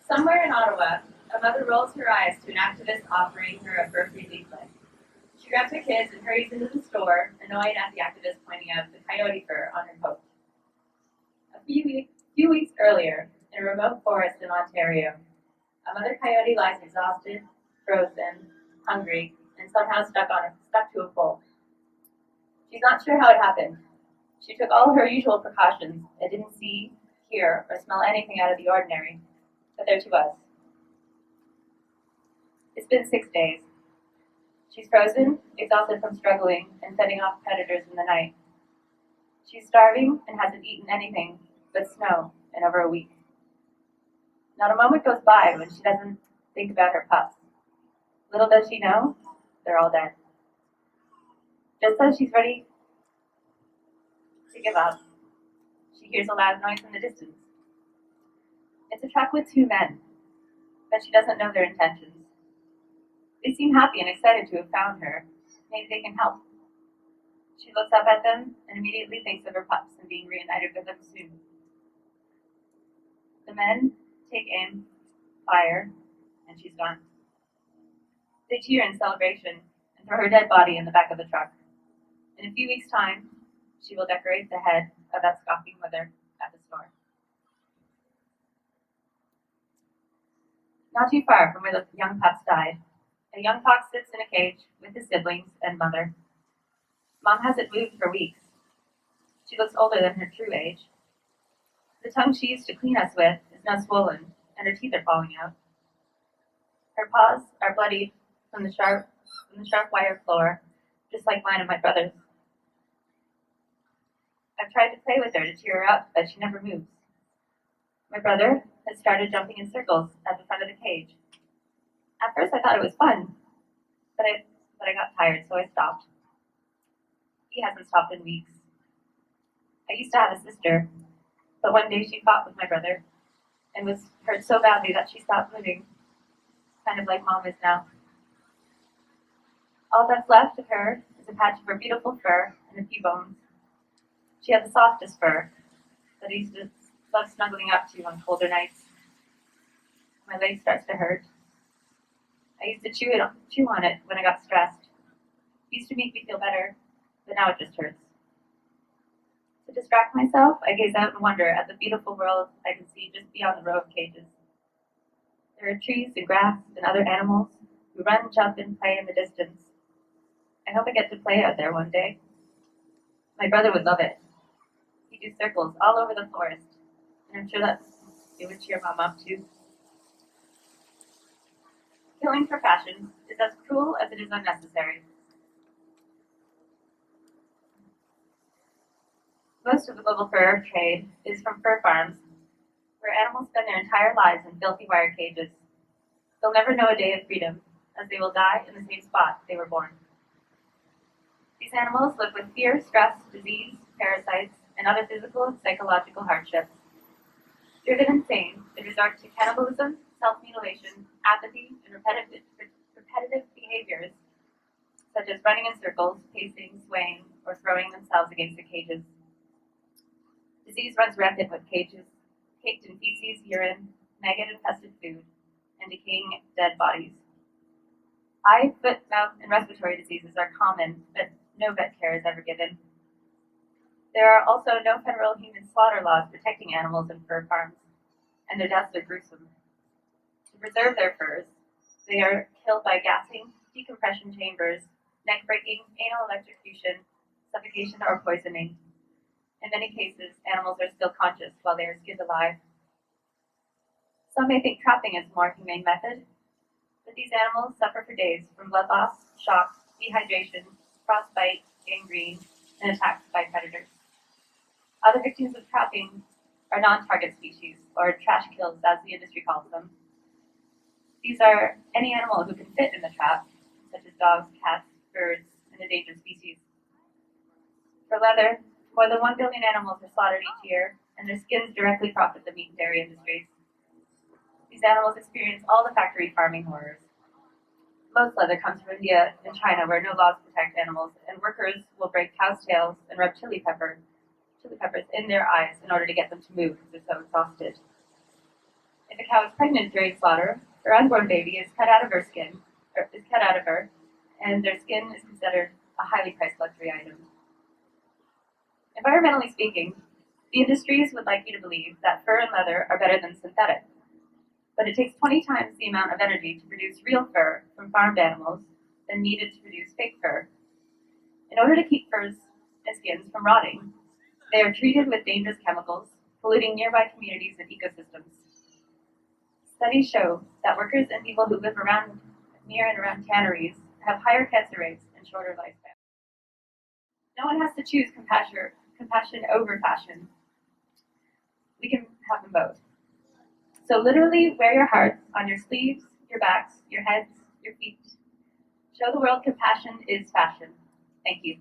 Somewhere in Ottawa, a mother rolls her eyes to an activist offering her a fur-free leaflet. She grabs her kids and hurries into the store, annoyed at the activist pointing out the coyote fur on her coat. A few weeks earlier, in a remote forest in Ontario, a mother coyote lies exhausted, frozen, hungry, and somehow stuck to a pole. She's not sure how it happened. She took all her usual precautions and didn't see, hear, or smell anything out of the ordinary, but there she was. It's been 6 days. She's frozen, exhausted from struggling and fending off predators in the night. She's starving and hasn't eaten anything but snow in over a week. Not a moment goes by when she doesn't think about her pups. Little does she know, they're all dead. Just as she's ready to give up, she hears a loud noise in the distance. It's a truck with 2 men, but she doesn't know their intentions. They seem happy and excited to have found her. Maybe they can help. She looks up at them and immediately thinks of her pups and being reunited with them soon. The men take aim, fire, and she's gone. They cheer in celebration and throw her dead body in the back of the truck. In a few weeks' time, she will decorate the head of that scoffing mother at the store. Not too far from where the young pups died, a young fox sits in a cage with his siblings and mother. Mom hasn't moved for weeks. She looks older than her true age. The tongue she used to clean us with is now swollen, and her teeth are falling out. Her paws are bloodied from the sharp wire floor, just like mine and my brother's. I've tried to play with her to cheer her up, but she never moves. My brother has started jumping in circles at the front of the cage. At first I thought it was fun, but I got tired, so I stopped. He hasn't stopped in weeks. I used to have a sister, but one day she fought with my brother and was hurt so badly that she stopped moving, kind of like Mom is now. All that's left of her is a patch of her beautiful fur and a few bones. She had the softest fur that I used to love snuggling up to on colder nights. My leg starts to hurt. I used to chew on it when I got stressed. It used to make me feel better, but now it just hurts. To distract myself, I gaze out and wonder at the beautiful world I can see just beyond the row of cages. There are trees and grass and other animals who run, jump, and play in the distance. I hope I get to play out there one day. My brother would love it. He'd do circles all over the forest, and I'm sure that it would cheer Mom up too. Killing for fashion is as cruel as it is unnecessary. Most of the global fur trade is from fur farms, where animals spend their entire lives in filthy wire cages. They'll never know a day of freedom, as they will die in the same spot they were born. These animals live with fear, stress, disease, parasites, and other physical and psychological hardships. Driven insane, they resort to cannibalism, self-mutilation, apathy, and repetitive behaviors, such as running in circles, pacing, swaying, or throwing themselves against the cages. Disease runs rampant with cages, caked in feces, urine, maggot-infested food, and decaying dead bodies. Eye, foot, mouth, and respiratory diseases are common, but no vet care is ever given. There are also no federal human slaughter laws protecting animals in fur farms, and their deaths are gruesome. To preserve their furs, they are killed by gassing, decompression chambers, neck-breaking, anal electrocution, suffocation, or poisoning. In many cases, animals are still conscious while they are skinned alive. Some may think trapping is a more humane method, but these animals suffer for days from blood loss, shock, dehydration, frostbite, gangrene, and attacks by predators. Other victims of trapping are non-target species, or trash kills as the industry calls them. These are any animal who can fit in the trap, such as dogs, cats, birds, and endangered species. For leather, more than 1 billion animals are slaughtered each year, and their skins directly profit the meat and dairy industries. These animals experience all the factory farming horrors. Most leather comes from India and China, where no laws protect animals, and workers will break cows' tails and rub chili peppers in their eyes in order to get them to move because they're so exhausted. If a cow is pregnant during slaughter, her unborn baby is cut out of her, and their skin is considered a highly priced luxury item. Environmentally speaking, the industries would like you to believe that fur and leather are better than synthetic, but it takes 20 times the amount of energy to produce real fur from farmed animals than needed to produce fake fur. In order to keep furs and skins from rotting, they are treated with dangerous chemicals, polluting nearby communities and ecosystems. Studies show that workers and people who live near and around tanneries have higher cancer rates and shorter lifespans. No one has to choose compassion over fashion. We can have them both. So literally wear your hearts on your sleeves, your backs, your heads, your feet. Show the world compassion is fashion. Thank you.